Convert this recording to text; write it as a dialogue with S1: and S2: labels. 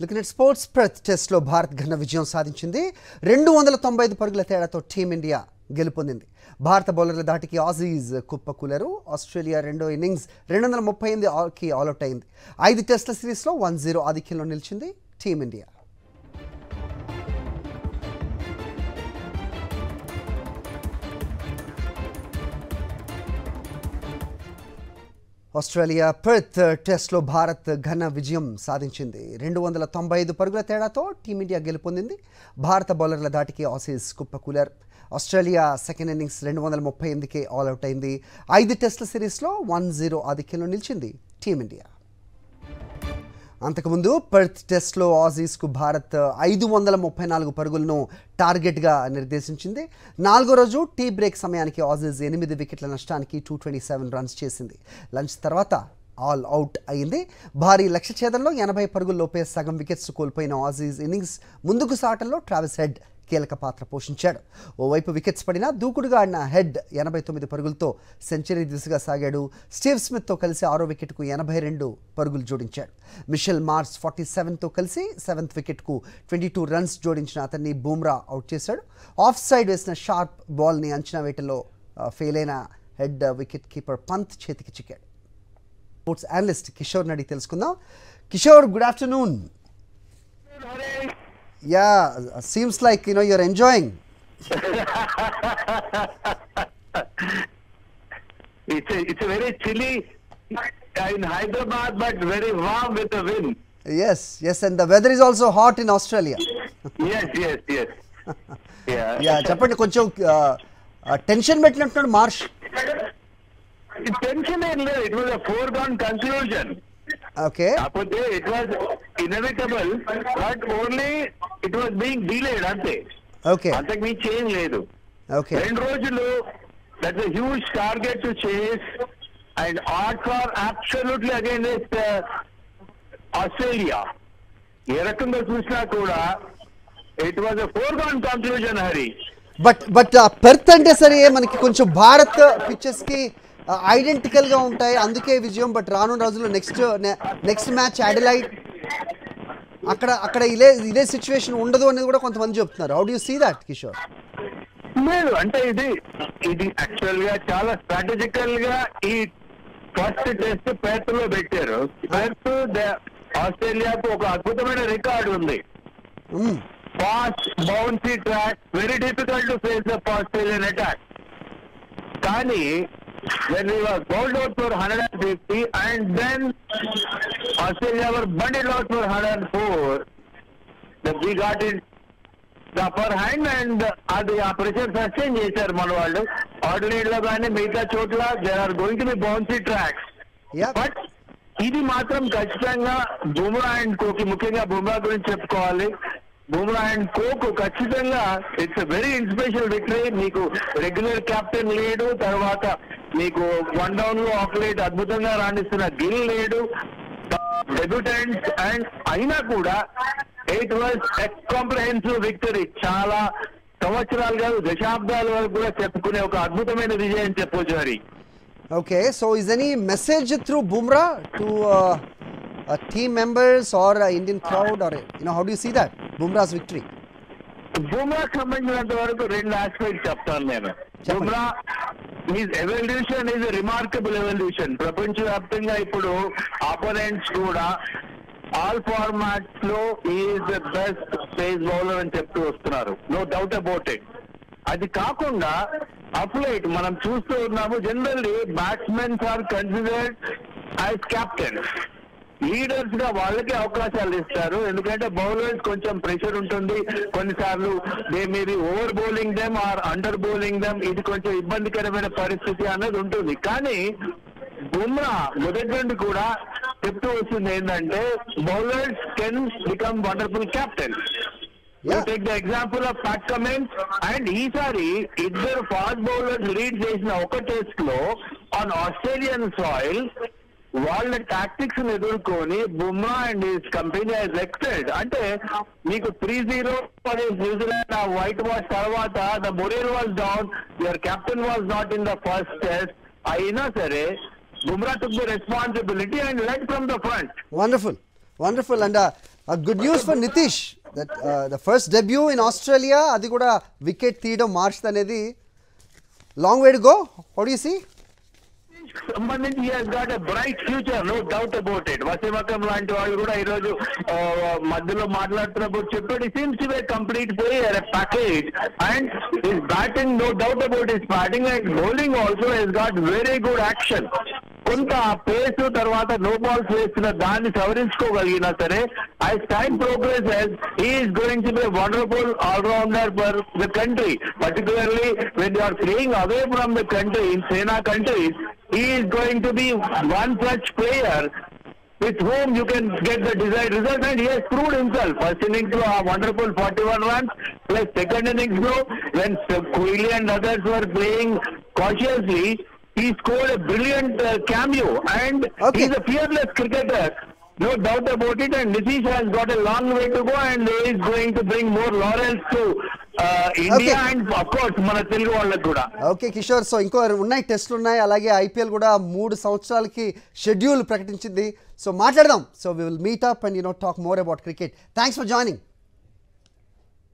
S1: Looking at sports, Perth Test లో భారత్ ఘన విజయం సాధించింది. 295 పరుగుల తేడాతో టీమిండియా గెలుపొందింది. భారత బౌలర్ల దాటికి ఆసీస్ కుప్పకూలారు. ఆస్ట్రేలియా రెండో ఇన్నింగ్స్ 238కి ఆల్అౌట్ అయింది. 5 టెస్టుల సిరీస్లో 1-0 ఆధిక్యంలో నిలిచింది టీమిండియా. ఆస్ట్రేలియా పెర్త్ టెస్ట్లో భారత్ ఘన విజయం సాధించింది. 295 పరుగుల తేడాతో టీమిండియా గెలుపొందింది. భారత బౌలర్ల దాటికి ఆసీస్ కుప్పకూలారు. ఆస్ట్రేలియా సెకండ్ ఇన్నింగ్స్ 238కే ఆల్అౌట్ అయింది. 5 టెస్టుల సిరీస్లో 1-0 ఆధిక్యంలో నిలిచింది టీమిండియా. అంతకుముందు పెర్త్ టెస్ట్లో ఆసీస్కు భారత్ 534 పరుగులను టార్గెట్గా నిర్దేశించింది. 4వ రోజు టీ బ్రేక్ సమయానికి ఆసీస్ 8 వికెట్ల నష్టానికి 227 రన్స్ చేసింది. లంచ్ తర్వాత ఆల్ అవుట్ అయింది. భారీ లక్ష్య ఛేదంలో 80 పరుగుల్లోపే సగం వికెట్స్ కోల్పోయిన ఆసీస్ ఇన్నింగ్స్ ముందుకు సాగటంలో ట్రావిస్ హెడ్ కీలక పాత్ర పోషించాడు. ఓవైపు వికెట్స్ పడినా దూకుడుగా ఆడిన హెడ్ 89 పరుగులతో సెంచరీ దిశగా సాగాడు. స్టీవ్ స్మిత్తో కలిసి 6వ వికెట్కు 82 పరుగులు జోడించాడు. మిషెల్ మార్స్ 47తో కలిసి 7th వికెట్కు 22 రన్స్ జోడించిన అతన్ని బూమ్రా అవుట్ చేశాడు. ఆఫ్ సైడ్ వేసిన షార్ప్ బాల్ని అంచనా వేటలో ఫెయిల్ అయిన హెడ్ వికెట్ కీపర్ పంత్ చేతికి చిక్కాడు. స్పోర్ట్స్ అనలిస్ట్ కిషోర్ నడి తెలుసుకుందాం. Kishore, good afternoon. Yeah, seems like you're enjoying.
S2: It's a very chilly in Hyderabad, but very warm with the wind.
S1: Yes, and the weather is also hot in Australia.
S2: Yes.
S1: Yeah, చెప్పండి, కొంచెం tension పెట్టినట్టున్నాడు Marsh.
S2: Tension ఏం లేదు, it was a foregone conclusion.
S1: Okay.
S2: కాకపోతే it was inevitable, but only it was being delayed అంతే.
S1: Okay.
S2: అంతకు మీ change లేదు.
S1: Okay.
S2: 2 రోజులు, that's a huge target to chase, and odds are absolutely against Australia. ఏ రకంగా చూసినా కూడా it was a foregone conclusion, Hari.
S1: But Perth అంటే సరే మనకి కొంచెం భారత్ పిచెస్ కి ఐడెంటికల్ గా ఉంటాయి, అందుకే విజయం. బట్ రానున్న రోజుల్లో నెక్స్ట్ మ్యాచ్ అడిలైడ్, అక్కడ ఇదే సిచ్యువేషన్ ఉండదు అనేది కూడా కొంతమంది చెప్తున్నారు. How do you see that, Kishore?
S2: లేదు, అంటే ఇది యాక్చువల్ గా చాలా స్ట్రాటజికల్ గా ఈ ఫస్ట్ టెస్ట్ పెర్త్ లో పెట్టారు. పెర్త్ ఆస్ట్రేలియాకు ఒక అద్భుతమైన రికార్డు ఉంది. Fast bouncy track, very difficult to face the Australian attack. కానీ when we were bowled out for 150 and then Australia were bundled out for 104, we got it the upper hand, and అది ఆ pressure sustain చేశారు మన వాళ్ళు. Ordinate లో కానీ మిగతా చోట్ల there are going to be bouncy tracks. But ఇది మాత్రం ఖచ్చితంగా బుమ్రా అండ్ కోకి, ముఖ్యంగా బుమ్రా గురించి చెప్పుకోవాలి. బుమ్రా అండ్ కోకు ఖచ్చితంగా ఇట్స్ వెరీ ఇన్స్పిరేషనల్ విక్టరీ. మీకు రెగ్యులర్ కెప్టెన్ లేడు, తర్వాత మీకు 1 డౌన్ లో ఆఫ్ లైట్ అద్భుతంగా రాణిస్తున్న గిల్ లేడు, డెబ్యూటెంట్స్, అండ్ అయినా కూడా it was a comprehensive victory. చాలా సంవత్సరాలు కాదు, దశాబ్దాల వరకు కూడా చెప్పుకునే ఒక అద్భుతమైన విజయం చెప్పొచ్చు. మరి
S1: okay, so is any message through Bumrah to team members or Indian crowd, or how do you see that Bumrah's victory?
S2: Bumrah సంబంధించినంత వరకు 2 ఆస్పెక్ట్స్ చెప్తాను నేను. Bumrah his evolution is remarkable evolution. ప్రపంచవ్యాప్తంగా ఇప్పుడు ఆపోనెంట్స్ కూడా ఆల్ ఫార్మాట్స్ లో is the best pace bowler అని చెప్తూ వస్తున్నారు. No doubt about it. అది కాకుండా అప్లైట్ మనం చూస్తూ ఉన్నాము, generally batsmens are considered as captains. Leaders గా వాళ్ళకే అవకాశాలు ఇస్తారు, ఎందుకంటే బౌలర్స్ కొంచెం ప్రెషర్ ఉంటుంది. కొన్నిసార్లు they may be over bowling them or under bowling them. ఇది కొంచెం ఇబ్బందికరమైన పరిస్థితి అన్నది ఉంటుంది. కానీ బుమ్రా మొదటి నుండి కూడా చెప్తూ వస్తుంది ఏంటంటే bowlers can become wonderful captains. Take the example of Pat Cummins, and ఈసారి 2 ఫాస్ట్ బౌలర్స్ లీడ్ చేసిన ఒక టెస్ట్ లో ఆన్ ఆస్ట్రేలియన్ సాయిల్ వాళ్ళ టాక్టిక్స్ ఎదుర్కొని Bumrah and his company has excelled. అంటే మీకు 3-0 న్యూజిలాండ్ ఆ వైట్ వాష్ తర్వాత the మొరేల్ was down, your captain was not in the first test. అయినా సరే Bumrah took the responsibility and led from the front.
S1: Wonderful. And good news for Nitish that the first debut in Australia, అది కూడా wicket తీయడం మార్చ్ అనేది long way to go. How do you see?
S2: సంబంధించి he has got a bright future, no doubt about it. వసీమకం లాంటి వాళ్ళు కూడా ఈ రోజు మధ్యలో మాట్లాడుతున్నప్పుడు చెప్పాడు seems to be a complete player, a package, and his batting, no doubt about his batting, and bowling also has got very good action. కొంత face తర్వాత నో బాల్స్ వేస్తున్న దాన్ని సవరించుకోగలిగినా సరే as time progresses he is going to be a wonderful all-rounder for the country, particularly when you are playing away from the country in Sena countries. He is going to be one such player with whom you can get the desired result, and he has proved himself. First innings a wonderful 41 runs, plus second innings when Kohli and others were playing cautiously, he scored a brilliant cameo, and he is a fearless cricketer, no doubt about it. And Nitish has got a long way to go, and he is going to bring more laurels to India, and of course మన తెలుగు వాళ్ళకు కూడా.
S1: Okay Kishore, so ఇంకో ఉన్నాయి, టెస్ట్లు ఉన్నాయి, అలాగే IPL కూడా 3 సంవత్సరాలకి షెడ్యూల్ ప్రకటించింది. సో మాట్లాడదాం. So we will meet up and talk more about cricket. Thanks for joining.